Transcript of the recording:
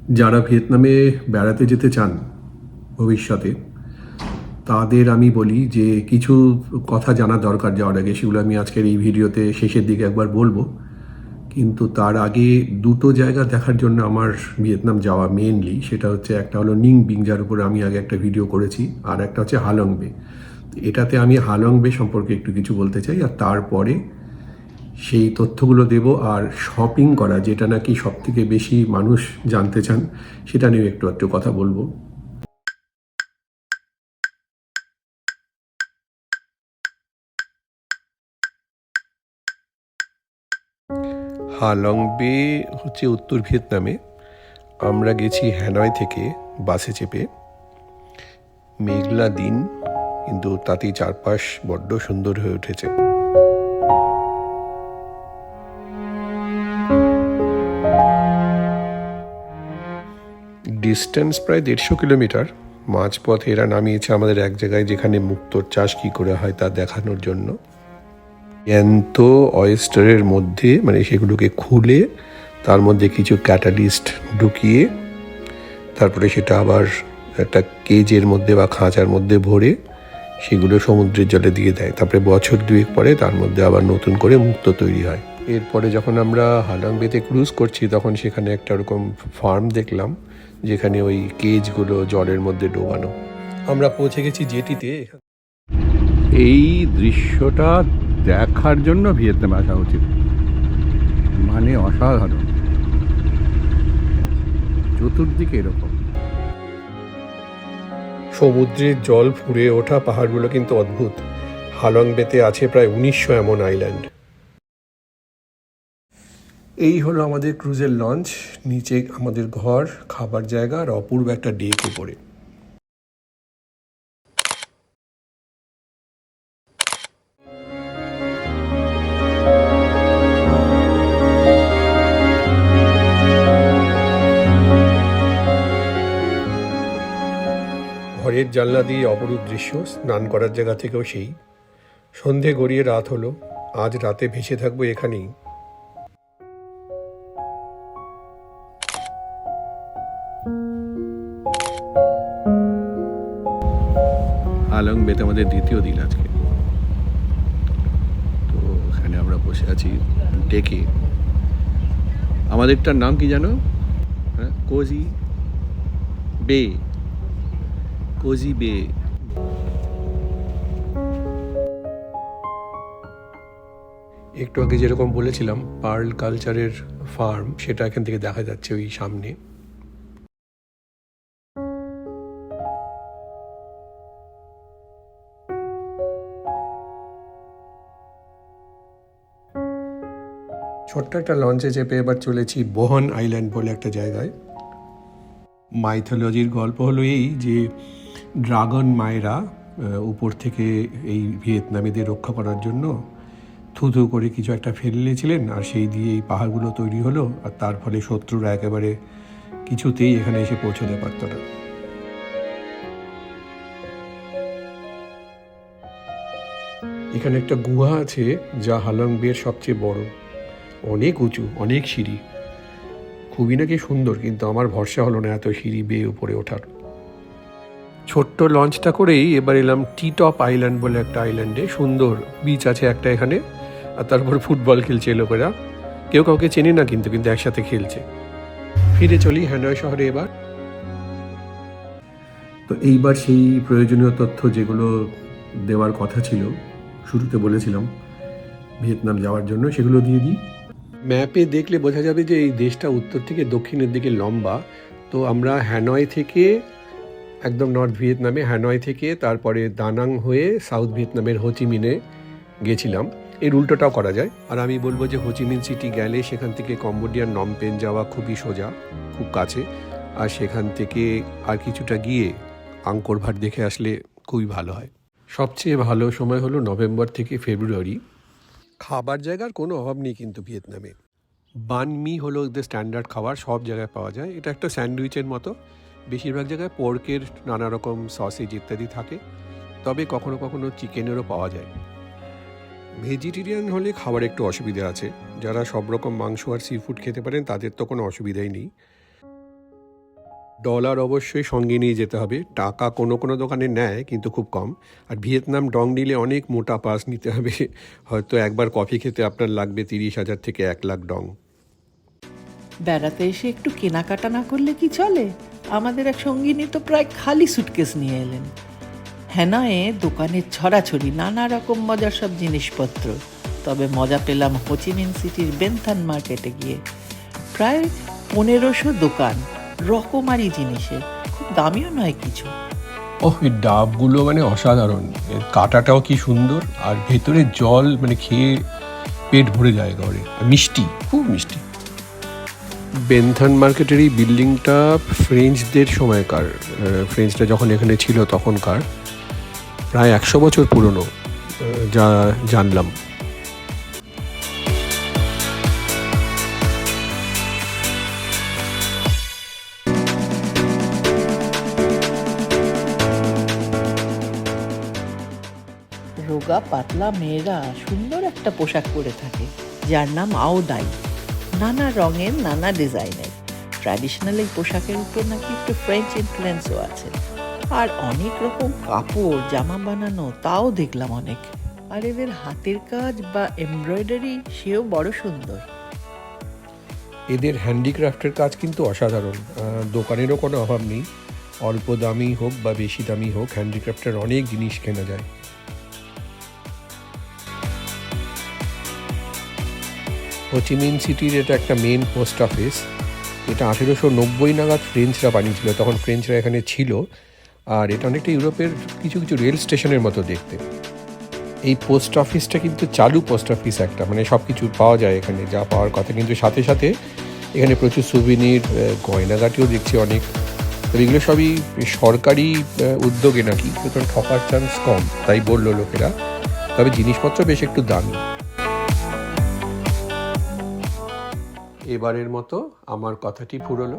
যারা ভিয়েতনামে বেড়াতে যেতে চান ভবিষ্যতে, তাদের আমি বলি যে কিছু কথা জানা দরকার যাওয়ার আগে। সেগুলো আমি আজকের এই ভিডিওতে শেষের দিকে একবার বলবো। কিন্তু তার আগে দুটো জায়গা দেখার জন্য আমার ভিয়েতনাম যাওয়া মেনলি, সেটা হচ্ছে একটা হলো নিং বিং, যার উপরে আমি আগে একটা ভিডিও করেছি, আর একটা হচ্ছে হালং বে। এটাতে আমি হালং বে সম্পর্কে একটু কিছু বলতে চাই, আর তারপরে সেই তথ্যগুলো দেব। আর শপিং করা, যেটা নাকি সব থেকে বেশি মানুষ জানতে চান, সেটা নিয়ে একটু একটু কথা বলবো। হালং বে হচ্ছে উত্তর ভিয়েতনামে। আমরা গেছি হ্যানয় থেকে বাসে চেপে। মেঘলা দিন, কিন্তু তাতেই চারপাশ বড্ড সুন্দর হয়ে উঠেছে। ডিস্টেন্স প্রায় 150 কিলোমিটার। মাঝপথে এরা নামিয়েছে আমাদের এক জায়গায়, যেখানে মুক্তোর চাষ কী করে হয় তা দেখানোর জন্য। জ্যান্ত অয়েস্টারের মধ্যে, মানে সেগুলোকে খুলে তার মধ্যে কিছু ক্যাটালিস্ট ঢুকিয়ে তারপরে সেটা আবার একটা কেজের মধ্যে বা খাঁচার মধ্যে ভরে সেগুলো সমুদ্রের জলে দিয়ে দেয়। তারপরে বছর দুয়েক পরে তার মধ্যে আবার নতুন করে মুক্তো তৈরি হয়। এরপরে যখন আমরা হালং বেতে ক্রুজ করছি, তখন সেখানে একটা ওরকম ফার্ম দেখলাম, যেখানে ওই কেজগুলো জলের মধ্যে ডোবানো। আমরা পৌঁছে গেছি জেটিতে। এই দৃশ্যটা দেখার জন্য ভিয়েতনামে আসা উচিত, মানে অসাধারণ। চতুর্দিকে এরকম। সমুদ্রের জল ফুঁড়ে ওঠা পাহাড়গুলো কিন্তু অদ্ভুত। হালং বেতে আছে প্রায় 1900 এমন আইল্যান্ড। এই হলো আমাদের ক্রুজের লঞ্চ। নিচে আমাদের ঘর, খাবার জায়গা আর অপূর্ব একটা ডেক উপরে। ঘরের জানলা দিয়ে অপরূপ দৃশ্য, স্নান করার জায়গা থেকেও সেই। সন্ধে গড়িয়ে রাত হলো। আজ রাতে ভেসে থাকবো এখানেই। হালং বেতে আমাদের দ্বিতীয় দিন আজকে। তো এখানে আমরা বসে আছি ডেকে। আমাদেরটার নাম কি জানো? হ্যাঁ, কোজি বে। কোজি বে। একটু আগে যেরকম বলেছিলাম, পার্ল কালচারের ফার্ম, সেটা এখান থেকে দেখা যাচ্ছে ওই সামনে। ছোট্ট একটা লঞ্চে চেপে এবার চলেছি বোহন আইল্যান্ড বলে একটা জায়গায়। মাইথোলজির গল্প হলো এই যে ড্রাগন মায়েরা উপর থেকে এই ভিয়েতনামীদের রক্ষা করার জন্য থুথু করে কিছু একটা ফেলেছিলেন, আর সেই দিয়ে এই পাহাড়গুলো তৈরি হলো। আর তার ফলে শত্রুরা একেবারে কিছুতেই এখানে এসে পৌঁছতে পারত না। এখানে একটা গুহা আছে, যা হালং বের সবচেয়ে বড়। অনেক উঁচু, অনেক সিঁড়ি, খুবই নাকি সুন্দর, কিন্তু আমার ভরসা হলো না এত সিঁড়ি বেয়ে উপরে ওঠার। ছোট্ট লঞ্চটা করেই এবার এলাম টি টপ আইল্যান্ড বলে একটা আইল্যান্ডে। সুন্দর বিচ আছে একটা এখানে, আর তারপর ফুটবল খেলছে লোকেরা। কেউ কাউকে চেনে না, কিন্তু কিন্তু একসাথে খেলছে। ফিরে চলি হ্যানয় শহরে এবার। তো এইবার সেই প্রয়োজনীয় তথ্য যেগুলো দেওয়ার কথা ছিল, শুরুতে বলেছিলাম ভিয়েতনাম যাওয়ার জন্য, সেগুলো দিয়ে দিই। ম্যাপে দেখলে বোঝা যাবে যে এই দেশটা উত্তর থেকে দক্ষিণের দিকে লম্বা। তো আমরা হ্যানয় থেকে একদম নর্থ ভিয়েতনামে, হ্যানয় থেকে তারপরে দানাং হয়ে সাউথ ভিয়েতনামের হোচিমিনে গেছিলাম। এর উল্টোটাও করা যায়। আর আমি বলবো যে হোচিমিন সিটি গেলে সেখান থেকে কম্বোডিয়ার নমপেন যাওয়া খুবই সোজা, খুব কাছে। আর সেখান থেকে আর কিছুটা গিয়ে আঙ্কর ভাট দেখে আসলে খুবই ভালো হয়। সবচেয়ে ভালো সময় হলো নভেম্বর থেকে ফেব্রুয়ারি। খাবার জায়গার কোনো অভাব নেই কিন্তু ভিয়েতনামে। বান মি হলো ওদের স্ট্যান্ডার্ড খাবার, সব জায়গায় পাওয়া যায়। এটা একটা স্যান্ডউইচের মতো। বেশিরভাগ জায়গায় পোর্কের নানা রকম সসেজ ইত্যাদি থাকে, তবে কখনো কখনো চিকেনেরও পাওয়া যায়। ভেজিটেরিয়ান হলে খাবার একটু অসুবিধা আছে। যারা সব রকম মাংস আর সি ফুড খেতে পারেন তাদের তো কোনো অসুবিধাই নেই। ডলার অবশ্যই সঙ্গে নিয়ে যেতে হবে। টাকা কোনো কোনো দোকানে নেয় কিন্তু খুব কম। আর ভিয়েতনাম ডং নিলে অনেক মোটা পাস নিতে হবে। হয়তো একবার কফি খেতে আপনার লাগবে 30,000 থেকে 1,00,000 ডং। বেড়াতে এসে একটু কেনাকাটা না করলে কি চলে? আমাদের এক সঙ্গিনী তো প্রায় খালি সুটকেস নিয়ে এলেন। হ্যানয়ে দোকানের ছড়াছড়ি নানা রকম মজার সব জিনিসপত্র। তবে মজা পেলাম হোচিমিন সিটির বেনথান মার্কেটে গিয়ে। প্রায় 1500 দোকান, রকমারি জিনিসের, খুব দামিও নয় কিছু। এই ডাবগুলো মানে অসাধারণ, এর কাটাটাও কি সুন্দর, আর ভেতরে জল মানে খেয়ে পেট ভরে যায় একেবারে, আর মিষ্টি, খুব মিষ্টি। বেনথান মার্কেটের এই বিল্ডিংটা ফ্রেঞ্চদের সময়কার, ফ্রেঞ্চরা যখন এখানে ছিল তখনকার, প্রায় 100 বছর পুরনো, যা জানলাম। রোগা পাতলা মেয়েরা সুন্দর একটা পোশাক পরে থাকে, যার নাম আওদাই। নানা রঙের, নানা ডিজাইনের। ট্র্যাডিশনাল এই পোশাকের উপর নাকি একটু ফ্রেঞ্চ ইনফ্লুয়েন্সও আছে। আর অনেক রকম কাপড়, জামা বানানো, তাও দেখলাম অনেক। আর এদের হাতের কাজ বা এমব্রয়ডারি, সেও বড় সুন্দর। এদের হ্যান্ডিক্রাফটের কাজ কিন্তু অসাধারণ, দোকানেরও কোনো অভাব নেই। অল্প দামি হোক বা বেশি দামি হোক, হ্যান্ডিক্রাফটের অনেক জিনিস কেনা যায়। হোচিমিন সিটির এটা একটা মেন পোস্ট অফিস। এটা 1890 নাগাদ ফ্রেঞ্চরা বানিয়েছিল, তখন ফ্রেঞ্চরা এখানে ছিল। আর এটা অনেকটা ইউরোপের কিছু কিছু রেল স্টেশনের মতো দেখতে। এই পোস্ট অফিসটা কিন্তু চালু পোস্ট অফিস একটা, মানে সব কিছু পাওয়া যায় এখানে, যা পাওয়ার কথা। কিন্তু সাথে সাথে এখানে প্রচুর সুভিনির, গয়নাগাটিও দেখছি অনেক। তবে এগুলো সবই সরকারি উদ্যোগে নাকি, সুতরাং ঠকার চান্স কম, তাই বললো লোকেরা। তবে জিনিসপত্র বেশ একটু দামি। এবারের মতো আমার কথাটি ফুরলো।